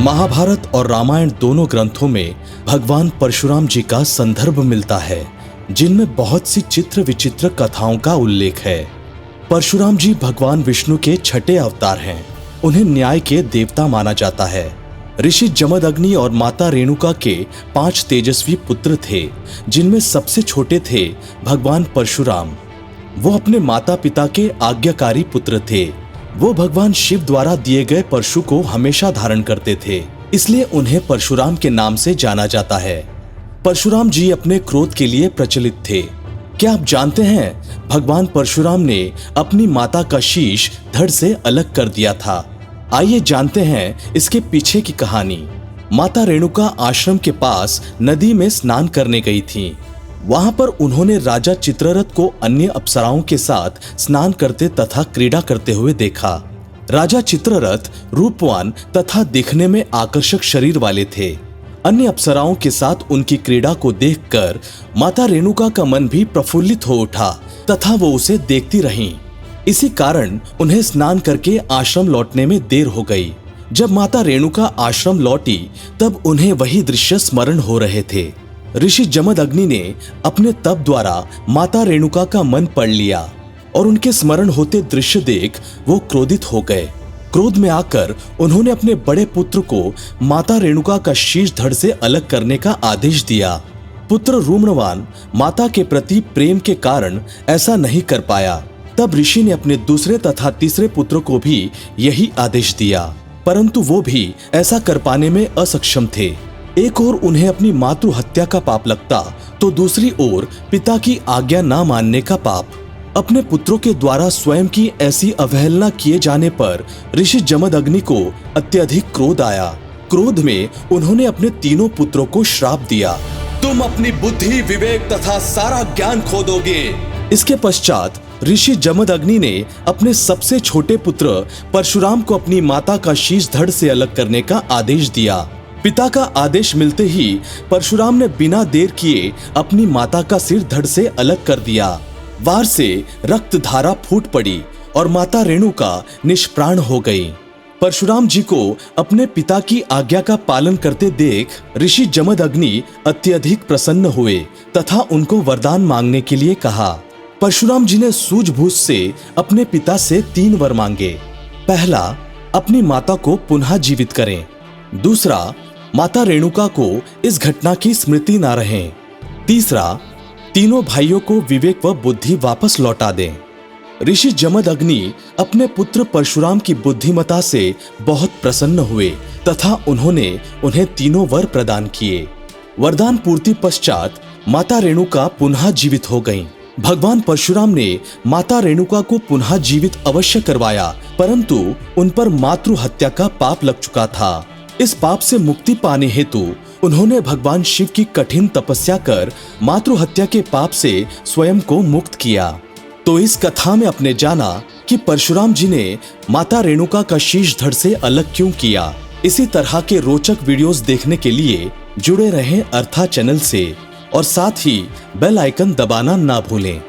महाभारत और रामायण दोनों ग्रंथों में भगवान परशुराम जी का संदर्भ मिलता है, जिनमें बहुत सी चित्र विचित्र कथाओं का उल्लेख है। परशुराम जी भगवान विष्णु के छठे अवतार हैं। उन्हें न्याय के देवता माना जाता है। ऋषि जमदग्नि और माता रेणुका के 5 तेजस्वी पुत्र थे, जिनमें सबसे छोटे थे भगवान परशुराम। वो अपने माता पिता के आज्ञाकारी पुत्र थे। वो भगवान शिव द्वारा दिए गए परशु को हमेशा धारण करते थे, इसलिए उन्हें परशुराम के नाम से जाना जाता है। परशुराम जी अपने क्रोध के लिए प्रचलित थे। क्या आप जानते हैं भगवान परशुराम ने अपनी माता का शीश धड़ से अलग कर दिया था? आइए जानते हैं इसके पीछे की कहानी। माता रेणुका आश्रम के पास नदी में स्नान करने गई थीं। वहां पर उन्होंने राजा चित्ररथ को अन्य अप्सराओं के साथ स्नान करते तथा क्रीड़ा करते हुए देखा। राजा चित्ररथ रूपवान तथा दिखने में आकर्षक शरीर वाले थे। अन्य अप्सराओं के साथ उनकी क्रीड़ा को देखकर माता रेणुका का मन भी प्रफुल्लित हो उठा तथा वो उसे देखती रहीं। इसी कारण उन्हें स्नान करके आश्रम लौटने में देर हो गई। जब माता रेणुका आश्रम लौटी तब उन्हें वही दृश्य स्मरण हो रहे थे। ऋषि जमदग्नि ने अपने तप द्वारा माता रेणुका का मन पढ़ लिया और उनके स्मरण होते दृश्य देख वो क्रोधित हो गए। क्रोध में आकर उन्होंने अपने बड़े पुत्र को माता रेणुका का शीश धड़ से अलग करने का आदेश दिया। पुत्र रूम्णवान माता के प्रति प्रेम के कारण ऐसा नहीं कर पाया। तब ऋषि ने अपने दूसरे तथा तीसरे पुत्र को भी यही आदेश दिया, परंतु वो भी ऐसा कर पाने में असक्षम थे। एक ओर उन्हें अपनी मातृ हत्या का पाप लगता तो दूसरी ओर पिता की आज्ञा न मानने का पाप। अपने पुत्रों के द्वारा स्वयं की ऐसी अवहेलना किए जाने पर ऋषि जमदग्नि को अत्यधिक क्रोध आया। क्रोध में उन्होंने अपने तीनों पुत्रों को श्राप दिया, तुम अपनी बुद्धि, विवेक तथा सारा ज्ञान खो दोगे। इसके पश्चात ऋषि जमदग्नि ने अपने सबसे छोटे पुत्र परशुराम को अपनी माता का शीश धड़ से अलग करने का आदेश दिया। पिता का आदेश मिलते ही परशुराम ने बिना देर किए अपनी माता का सिर धड़ से अलग कर दिया। वार से रक्त धारा फूट पड़ी और माता रेणुका निष्प्राण हो गई। परशुराम जी को अपने पिता की आज्ञा का पालन करते देख ऋषि जमदग्नि अत्यधिक प्रसन्न हुए तथा उनको वरदान मांगने के लिए कहा। परशुराम जी ने सूझबूझ से अपने पिता से 3 वर मांगे। पहला, अपनी माता को पुनः जीवित करें। दूसरा, माता रेणुका को इस घटना की स्मृति ना रहे। तीसरा, तीनों भाइयों को विवेक व बुद्धि वापस लौटा दें। ऋषि जमदग्नि अपने पुत्र परशुराम की बुद्धिमता से बहुत प्रसन्न हुए तथा उन्होंने उन्हें तीनों वर प्रदान किए। वरदान पूर्ति पश्चात माता रेणुका पुनः जीवित हो गईं। भगवान परशुराम ने माता रेणुका को पुनः जीवित अवश्य करवाया, परंतु उन पर मातृ हत्या का पाप लग चुका था। इस पाप से मुक्ति पाने हेतु उन्होंने भगवान शिव की कठिन तपस्या कर मातृ हत्या के पाप से स्वयं को मुक्त किया। तो इस कथा में आपने जाना कि परशुराम जी ने माता रेणुका का शीश धड़ से अलग क्यों किया। इसी तरह के रोचक वीडियोस देखने के लिए जुड़े रहें अर्था चैनल से और साथ ही बेल आइकन दबाना ना भूलें।